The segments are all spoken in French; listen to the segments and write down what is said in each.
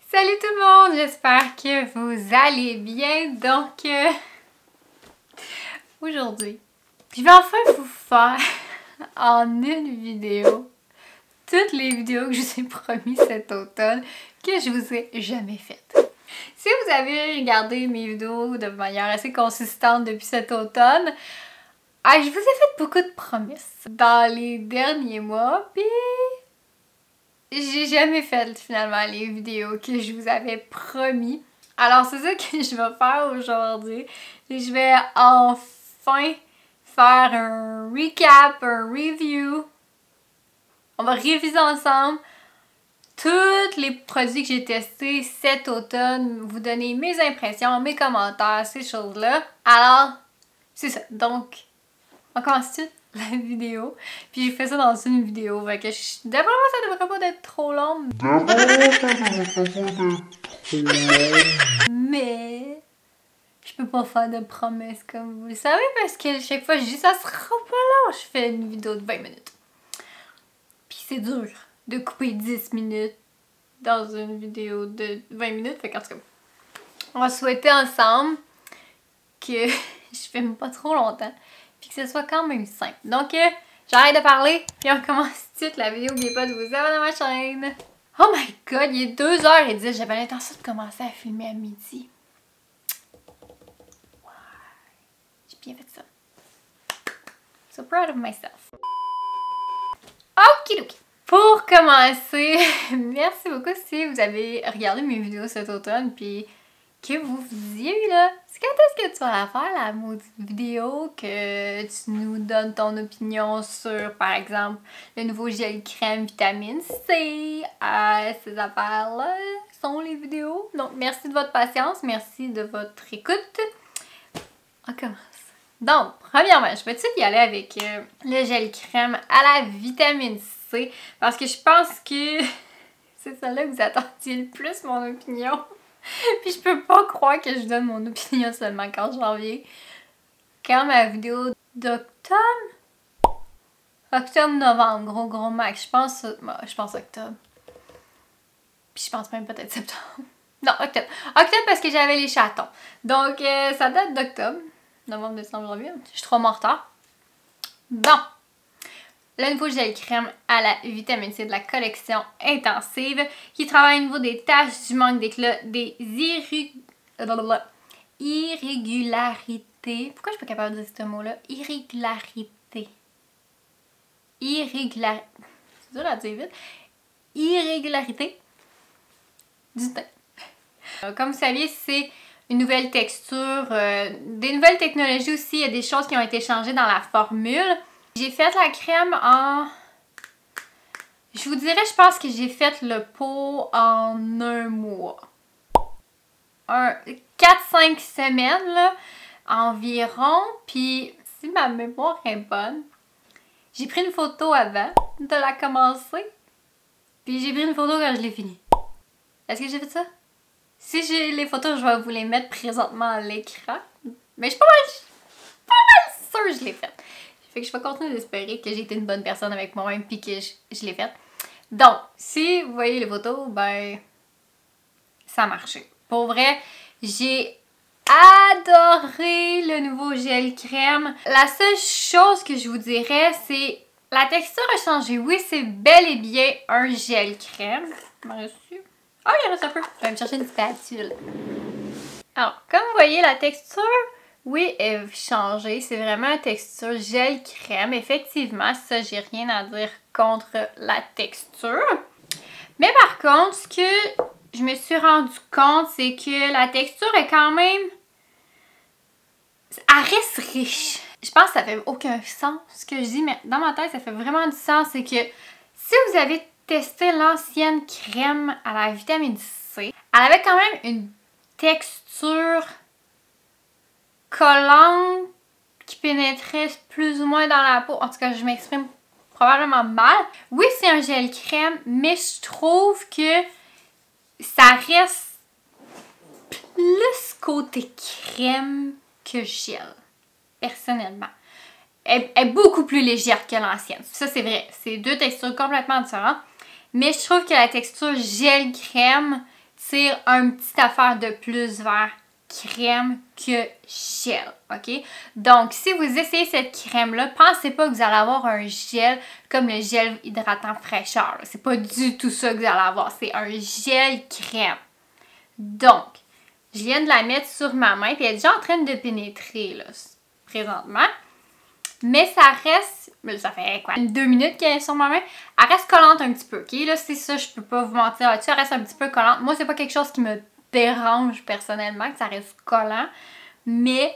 Salut tout le monde, j'espère que vous allez bien. Donc, aujourd'hui, je vais enfin vous faire en une vidéo toutes les vidéos que je vous ai promis cet automne que je vous ai jamais faites. Si vous avez regardé mes vidéos de manière assez consistante depuis cet automne, je vous ai fait beaucoup de promesses dans les derniers mois, puis j'ai jamais fait finalement les vidéos que je vous avais promis. Alors c'est ça que je vais faire aujourd'hui. Je vais enfin faire un recap, un review. On va réviser ensemble tous les produits que j'ai testés cet automne, vous donner mes impressions, mes commentaires, ces choses-là. Alors, c'est ça. Donc, on commence tout de suite la vidéo. Puis j'ai fait ça dans une vidéo. Fait que d'après moi, ça devrait pas être trop long. Mais je peux pas faire de promesses comme vous le savez parce que chaque fois je dis ça sera pas long. Je fais une vidéo de 20 minutes. Puis c'est dur de couper 10 minutes dans une vidéo de 20 minutes. Fait qu'en tout cas, on va souhaiter ensemble que je filme pas trop longtemps. Puis que ce soit quand même simple. Donc, j'arrête de parler, puis on commence tout de suite la vidéo. N'oubliez pas de vous abonner à ma chaîne. Oh my god, il est 2h10. J'avais l'intention de commencer à filmer à midi. Ouais. J'ai bien fait ça. So proud of myself. Okidoki. Pour commencer, merci beaucoup si vous avez regardé mes vidéos cet automne, puis que vous vous disiez là, c'est quand est-ce que tu vas la faire la maudite vidéo que tu nous donnes ton opinion sur par exemple le nouveau gel crème vitamine C, ces affaires-là sont les vidéos. Donc merci de votre patience, merci de votre écoute. On commence. Donc premièrement, je vais tout de suite y aller avec le gel crème à la vitamine C parce que je pense que c'est celle-là que vous attendiez le plus mon opinion. Puis je peux pas croire que je donne mon opinion seulement quand janvier. Quand ma vidéo d'octobre? Octobre-novembre, gros max. Je pense octobre. Puis je pense même peut-être septembre. Non, octobre. Octobre parce que j'avais les chatons. Donc ça date d'octobre. Novembre, décembre, janvier. Je suis trop en retard. Bon. Le nouveau gel crème à la vitamine C de la collection intensive qui travaille au niveau des taches, du manque d'éclat, des irrégularités. Pourquoi je suis pas capable de dire ce mot-là? Irrégularité. C'est dur à dire vite. Irrégularité du teint. Comme vous saviez, c'est une nouvelle texture, des nouvelles technologies aussi. Il y a des choses qui ont été changées dans la formule. J'ai fait la crème en... Je vous dirais, je pense que j'ai fait le pot en un mois. 4-5 semaines, là, environ. Puis, si ma mémoire est bonne, j'ai pris une photo avant de la commencer. Puis j'ai pris une photo quand je l'ai fini. Est-ce que j'ai fait ça? Si j'ai les photos, je vais vous les mettre présentement à l'écran. Mais je suis pas mal sûre que je l'ai faite. Fait que je vais continuer d'espérer que j'ai été une bonne personne avec moi-même puis que je l'ai faite. Donc, si vous voyez les photos, ben, ça a marché. Pour vrai, j'ai adoré le nouveau gel crème. La seule chose que je vous dirais, c'est la texture a changé. Oui, c'est bel et bien un gel crème. Il m'en reste dessus. Ah, il en reste un peu. Je vais me chercher une spatule. Alors, comme vous voyez, la texture... Oui, elle a changé. C'est vraiment une texture gel crème. Effectivement, ça, j'ai rien à dire contre la texture. Mais par contre, ce que je me suis rendu compte, c'est que la texture est quand même... Elle reste riche. Je pense que ça fait aucun sens ce que je dis, mais dans ma tête, ça fait vraiment du sens. C'est que si vous avez testé l'ancienne crème à la vitamine C, elle avait quand même une texture... collante qui pénétrait plus ou moins dans la peau. En tout cas, je m'exprime probablement mal. Oui, c'est un gel crème, mais je trouve que ça reste plus côté crème que gel, personnellement. Elle est beaucoup plus légère que l'ancienne. Ça, c'est vrai. C'est deux textures complètement différentes. Mais je trouve que la texture gel crème tire une petite affaire de plus vers crème que gel, ok? Donc, si vous essayez cette crème-là, pensez pas que vous allez avoir un gel comme le gel hydratant fraîcheur. C'est pas du tout ça que vous allez avoir. C'est un gel crème. Donc, je viens de la mettre sur ma main, puis elle est déjà en train de pénétrer, là, présentement. Mais ça reste, ça fait quoi, 2 minutes qu'elle est sur ma main. Elle reste collante un petit peu, ok? Là, c'est ça, je peux pas vous mentir là-dessus. Elle reste un petit peu collante. Moi, c'est pas quelque chose qui me dérange personnellement, que ça reste collant. Mais,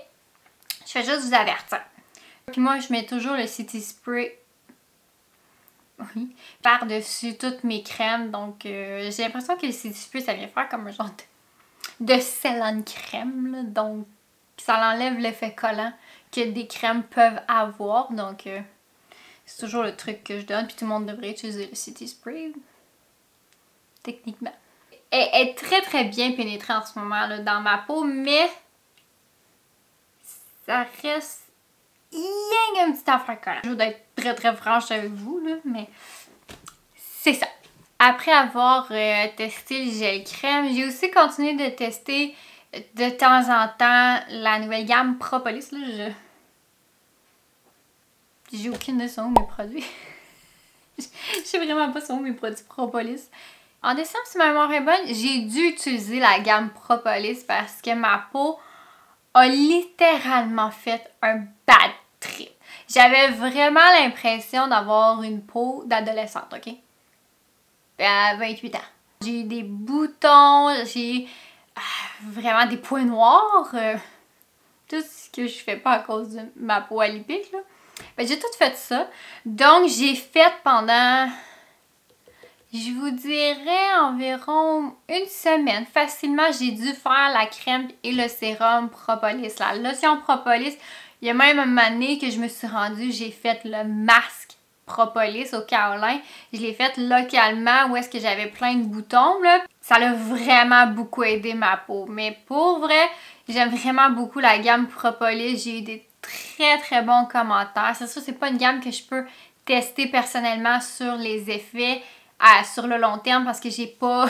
je fais juste vous avertir. Puis moi, je mets toujours le City Spray par-dessus toutes mes crèmes. Donc, j'ai l'impression que le City Spray, ça vient faire comme un genre de sel en crème. Là. Donc, ça enlève l'effet collant que des crèmes peuvent avoir. Donc, c'est toujours le truc que je donne. Puis tout le monde devrait utiliser le City Spray. Techniquement. Elle est très très bien pénétrée en ce moment là, dans ma peau. Mais ça reste rien qu'un petit affaire collant. Je veux être très très franche avec vous. Là, mais c'est ça. Après avoir testé le gel crème, j'ai aussi continué de tester de temps en temps la nouvelle gamme Propolis. Là, j'ai aucune idée sur mes produits. Je sais vraiment pas sur mes produits Propolis. En décembre, si ma mémoire est bonne, j'ai dû utiliser la gamme Propolis parce que ma peau a littéralement fait un bad trip. J'avais vraiment l'impression d'avoir une peau d'adolescente, ok? À 28 ans. J'ai eu des boutons, j'ai vraiment des points noirs. Tout ce que je fais pas à cause de ma peau alipique, là. Ben, j'ai tout fait ça. Donc, j'ai fait pendant, je vous dirais, environ une semaine. Facilement, j'ai dû faire la crème et le sérum Propolis. La lotion Propolis, il y a même un moment donné que je me suis rendue, j'ai fait le masque Propolis au kaolin. Je l'ai fait localement où est-ce que j'avais plein de boutons, là. Ça a vraiment beaucoup aidé ma peau. Mais pour vrai, j'aime vraiment beaucoup la gamme Propolis. J'ai eu des très très bons commentaires. C'est sûr, c'est pas une gamme que je peux tester personnellement sur les effets sur le long terme parce que j'ai pas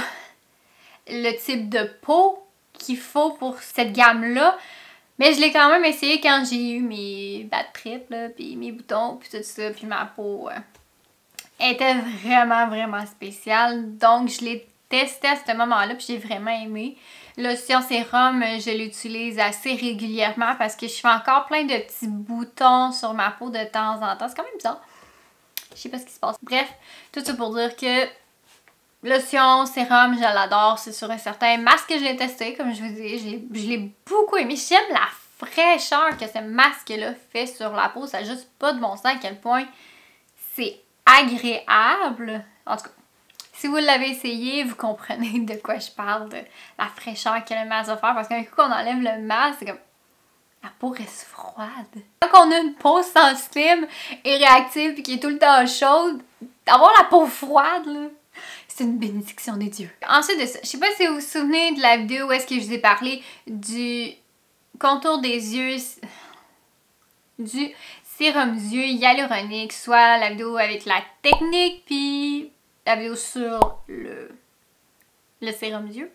le type de peau qu'il faut pour cette gamme-là. Mais je l'ai quand même essayé quand j'ai eu mes bad trips, là, puis mes boutons, puis tout ça, puis ma peau était vraiment, vraiment spéciale. Donc, je l'ai testé à ce moment-là, puis j'ai vraiment aimé. Lotion sérum, je l'utilise assez régulièrement parce que je fais encore plein de petits boutons sur ma peau de temps en temps. C'est quand même bizarre. Je sais pas ce qui se passe. Bref, tout ça pour dire que lotion, sérum, je l'adore, c'est sûr et certain. Masque, je l'ai testé, comme je vous dis, je l'ai beaucoup aimé. J'aime la fraîcheur que ce masque-là fait sur la peau. Ça n'a juste pas de bon sens à quel point c'est agréable. En tout cas, si vous l'avez essayé, vous comprenez de quoi je parle, de la fraîcheur que le masque va faire. Parce qu'un coup qu'on enlève le masque, c'est comme la peau reste froide. Quand on a une peau sensible et réactive et qui est tout le temps chaude, avoir la peau froide, là, c'est une bénédiction des dieux. Ensuite de ça, je sais pas si vous vous souvenez de la vidéo où est-ce que je vous ai parlé du contour des yeux, du sérum yeux hyaluronique, soit la vidéo avec la technique puis la vidéo sur le sérum yeux.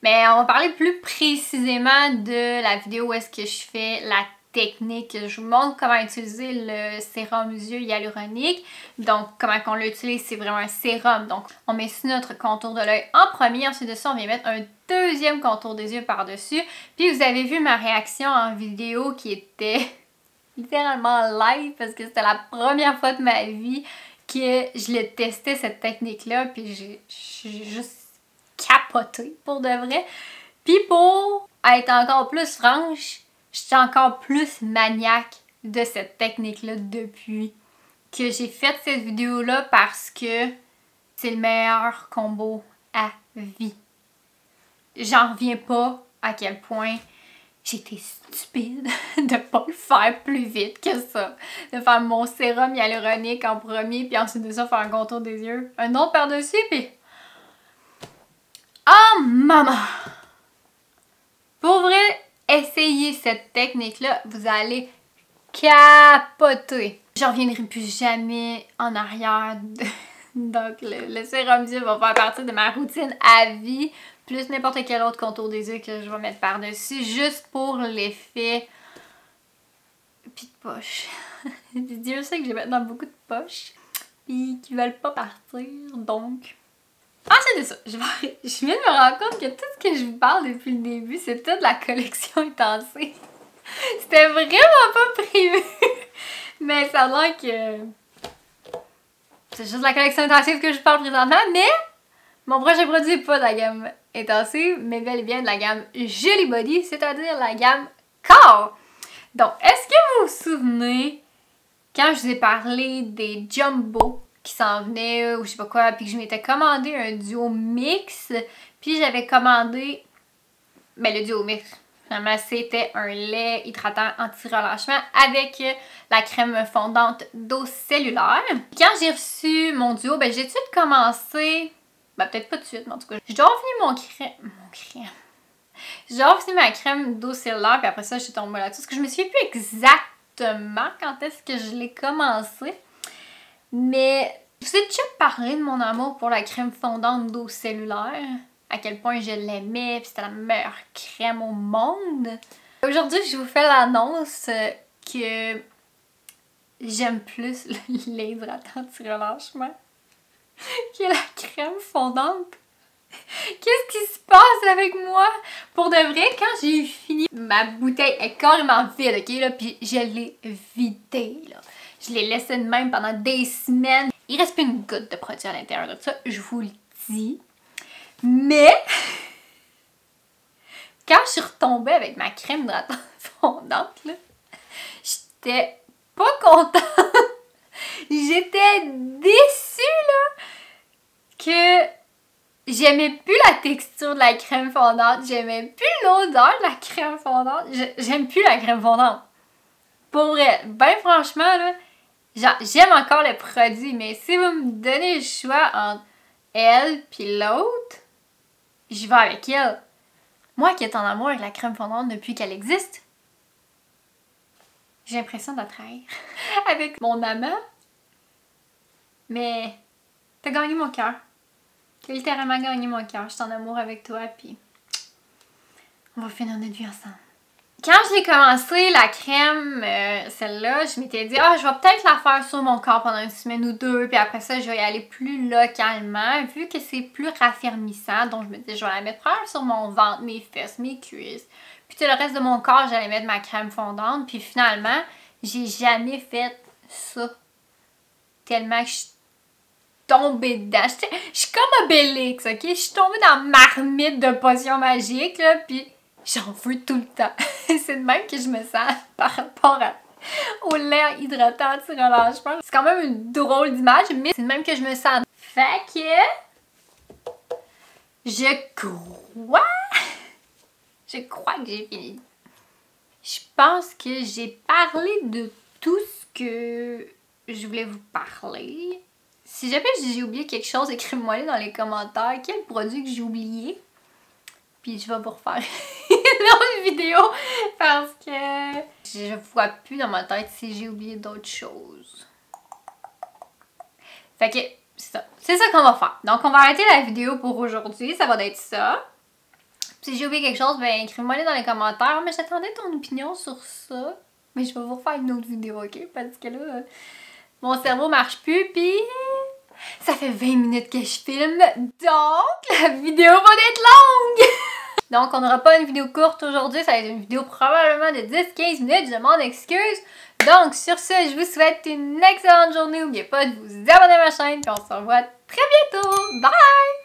Mais on va parler plus précisément de la vidéo où est-ce que je fais la technique. Je vous montre comment utiliser le sérum yeux hyaluronique. Donc, comment on l'utilise, c'est vraiment un sérum. Donc, on met sur notre contour de l'œil en premier. Ensuite de ça, on vient mettre un deuxième contour des yeux par-dessus. Puis, vous avez vu ma réaction en vidéo qui était littéralement live parce que c'était la première fois de ma vie que je l'ai testé cette technique-là. Puis, j'ai juste capoté pour de vrai. Puis pour être encore plus franche, je suis encore plus maniaque de cette technique-là depuis que j'ai fait cette vidéo-là parce que c'est le meilleur combo à vie. J'en reviens pas à quel point j'étais stupide de pas le faire plus vite que ça. De faire mon sérum hyaluronique en premier, puis ensuite de ça faire un contour des yeux. Un autre par-dessus, puis oh maman! Pour vrai, essayez cette technique-là, vous allez capoter. Je reviendrai plus jamais en arrière. Donc le sérum d'yeux va faire partie de ma routine à vie plus n'importe quel autre contour des yeux que je vais mettre par-dessus, juste pour l'effet puis de poche. Dieu sait que j'ai maintenant beaucoup de poches, puis qui veulent pas partir, donc... Ensuite de ça, je viens de me rendre compte que tout ce que je vous parle depuis le début, c'est peut-être la collection intensée. C'était vraiment pas prévu, mais ça a l'air que... C'est juste la collection intensive que je parle présentement, mais mon prochain produit n'est pas de la gamme intensive, mais bel et bien de la gamme Joli Body, c'est-à-dire la gamme Corps. Donc, est-ce que vous vous souvenez quand je vous ai parlé des Jumbo qui s'en venaient ou je sais pas quoi, puis que je m'étais commandé un duo mix, puis j'avais commandé, ben le duo mix, finalement c'était un lait hydratant anti-relâchement avec la crème fondante d'eau cellulaire. Quand j'ai reçu mon duo, ben j'ai tout de suite commencé, ben peut-être pas tout de suite, mais en tout cas, j'ai déjà fini j'ai déjà fini ma crème d'eau cellulaire, puis après ça je suis tombée là-dessus, parce que je me souviens plus exactement quand est-ce que je l'ai commencé. Mais je vous ai déjà parlé de mon amour pour la crème fondante d'eau cellulaire, à quel point je l'aimais, puis c'était la meilleure crème au monde. Aujourd'hui, je vous fais l'annonce que j'aime plus le lait hydratant anti-relâchement que la crème fondante. Qu'est-ce qui se passe avec moi? Pour de vrai, quand j'ai fini, ma bouteille est carrément vide, ok, là, puis je l'ai vidée, là. Je l'ai laissé de même pendant des semaines. Il reste plus une goutte de produit à l'intérieur de ça, je vous le dis. Mais, quand je suis retombée avec ma crème hydratante fondante, là, j'étais pas contente. J'étais déçue, là, que j'aimais plus la texture de la crème fondante. J'aimais plus l'odeur de la crème fondante. J'aime plus la crème fondante. Pour vrai, ben franchement, là, j'aime encore le produit, mais si vous me donnez le choix entre elle puis l'autre, je vais avec elle. Moi qui est en amour avec la crème fondante depuis qu'elle existe, j'ai l'impression de la trahir avec mon amant. Mais t'as gagné mon cœur. T'as littéralement gagné mon cœur. Je suis en amour avec toi, puis on va finir notre vie ensemble. Quand je l'ai commencé, la crème, celle-là, je m'étais dit, je vais peut-être la faire sur mon corps pendant une semaine ou deux, puis après ça, je vais y aller plus localement, vu que c'est plus raffermissant. Donc, je me dis, je vais la mettre première sur mon ventre, mes fesses, mes cuisses. Puis, le reste de mon corps, j'allais mettre ma crème fondante. Puis, finalement, j'ai jamais fait ça. Tellement que je suis tombée dedans. Je suis comme Obélix, ok? Je suis tombée dans ma marmite de potions magiques, là, puis j'en veux tout le temps. C'est de même que je me sens par rapport au lait hydratant anti-relâchement. C'est quand même une drôle d'image, mais c'est de même que je me sens. Fait que je crois que j'ai fini. Je pense que j'ai parlé de tout ce que je voulais vous parler. Si jamais j'ai oublié quelque chose, écrivez-moi dans les commentaires quel produit que j'ai oublié. Puis je vais vous refaire une autre vidéo parce que je vois plus dans ma tête si j'ai oublié d'autres choses. Fait que c'est ça qu'on va faire. Donc on va arrêter la vidéo pour aujourd'hui, ça va être ça. Si j'ai oublié quelque chose, ben écrivez-moi dans les commentaires. Mais j'attendais ton opinion sur ça. Mais je vais vous refaire une autre vidéo, ok? Parce que là, mon cerveau marche plus, puis ça fait 20 minutes que je filme, donc la vidéo va être longue! Donc on n'aura pas une vidéo courte aujourd'hui, ça va être une vidéo probablement de 10-15 minutes, je m'en excuse. Donc sur ce, je vous souhaite une excellente journée, n'oubliez pas de vous abonner à ma chaîne, puis on se revoit très bientôt! Bye!